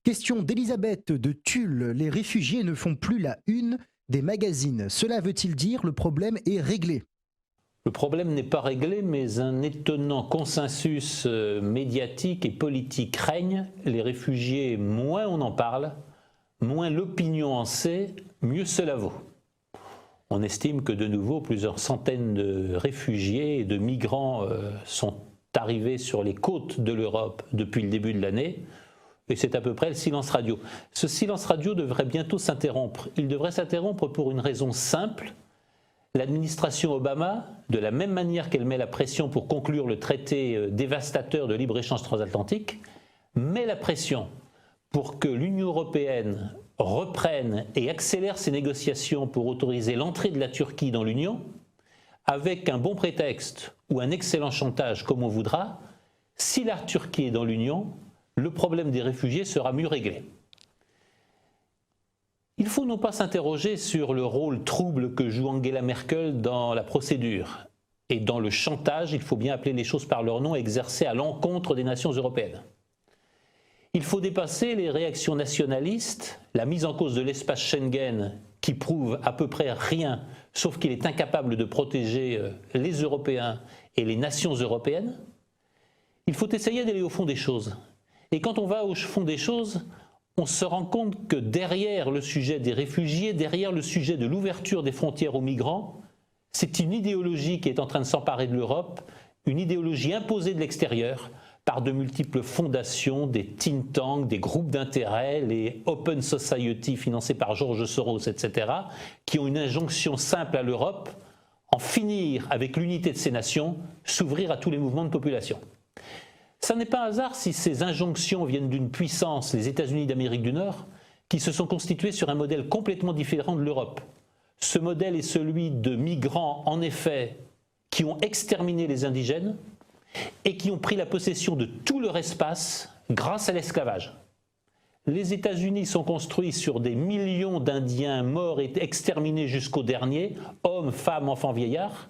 Question d'Elisabeth de Tulle. Les réfugiés ne font plus la une des magazines. Cela veut-il dire le problème est réglé? Le problème n'est pas réglé, mais un étonnant consensus médiatique et politique règne. Les réfugiés, moins on en parle, moins l'opinion en sait, mieux cela vaut. On estime que de nouveau plusieurs centaines de réfugiés et de migrants sont arrivés sur les côtes de l'Europe depuis le début de l'année. Et c'est à peu près le silence radio. Ce silence radio devrait bientôt s'interrompre. Il devrait s'interrompre pour une raison simple. L'administration Obama, de la même manière qu'elle met la pression pour conclure le traité dévastateur de libre-échange transatlantique, met la pression pour que l'Union européenne reprenne et accélère ses négociations pour autoriser l'entrée de la Turquie dans l'Union, avec un bon prétexte ou un excellent chantage, comme on voudra. Si la Turquie est dans l'Union, le problème des réfugiés sera mieux réglé. Il faut non pas s'interroger sur le rôle trouble que joue Angela Merkel dans la procédure et dans le chantage, il faut bien appeler les choses par leur nom, exercé à l'encontre des nations européennes. Il faut dépasser les réactions nationalistes, la mise en cause de l'espace Schengen qui prouve à peu près rien, sauf qu'il est incapable de protéger les Européens et les nations européennes. Il faut essayer d'aller au fond des choses. Et quand on va au fond des choses, on se rend compte que derrière le sujet des réfugiés, derrière le sujet de l'ouverture des frontières aux migrants, c'est une idéologie qui est en train de s'emparer de l'Europe, une idéologie imposée de l'extérieur par de multiples fondations, des think tanks, des groupes d'intérêt, les Open Society financés par George Soros, etc., qui ont une injonction simple à l'Europe, en finir avec l'unité de ces nations, s'ouvrir à tous les mouvements de population. Ça n'est pas un hasard si ces injonctions viennent d'une puissance, les États-Unis d'Amérique du Nord, qui se sont constitués sur un modèle complètement différent de l'Europe. Ce modèle est celui de migrants, en effet, qui ont exterminé les indigènes et qui ont pris la possession de tout leur espace grâce à l'esclavage. Les États-Unis sont construits sur des millions d'Indiens morts et exterminés jusqu'au dernier, hommes, femmes, enfants, vieillards.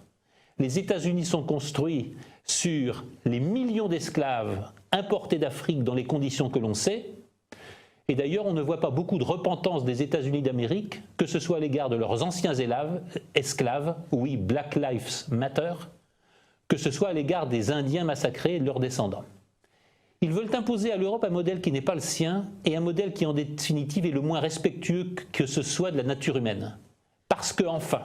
Les États-Unis sont construits sur les millions d'esclaves importés d'Afrique dans les conditions que l'on sait. Et d'ailleurs, on ne voit pas beaucoup de repentance des États-Unis d'Amérique, que ce soit à l'égard de leurs anciens esclaves, oui, Black Lives Matter, que ce soit à l'égard des Indiens massacrés et de leurs descendants. Ils veulent imposer à l'Europe un modèle qui n'est pas le sien et un modèle qui, en définitive, est le moins respectueux que ce soit de la nature humaine. Parce que, enfin,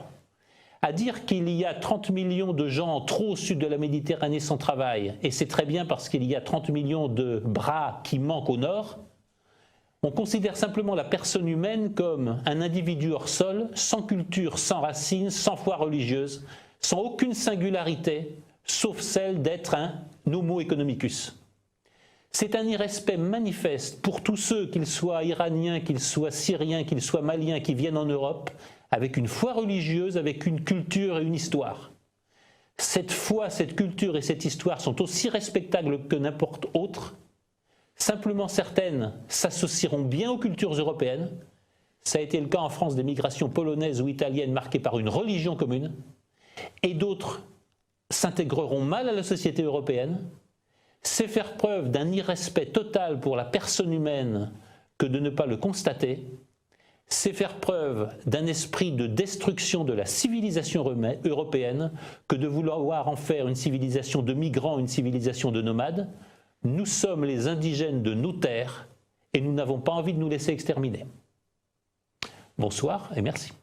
à dire qu'il y a 30 millions de gens trop au sud de la Méditerranée sans travail, et c'est très bien parce qu'il y a 30 millions de bras qui manquent au nord, on considère simplement la personne humaine comme un individu hors sol, sans culture, sans racines, sans foi religieuse, sans aucune singularité, sauf celle d'être un homo economicus. C'est un irrespect manifeste pour tous ceux, qu'ils soient iraniens, qu'ils soient syriens, qu'ils soient maliens, qui viennent en Europe, avec une foi religieuse, avec une culture et une histoire. Cette foi, cette culture et cette histoire sont aussi respectables que n'importe autre. Simplement certaines s'associeront bien aux cultures européennes. Ça a été le cas en France des migrations polonaises ou italiennes marquées par une religion commune. Et d'autres s'intégreront mal à la société européenne. C'est faire preuve d'un irrespect total pour la personne humaine que de ne pas le constater. C'est faire preuve d'un esprit de destruction de la civilisation européenne que de vouloir en faire une civilisation de migrants, une civilisation de nomades. Nous sommes les indigènes de nos terres et nous n'avons pas envie de nous laisser exterminer. Bonsoir et merci.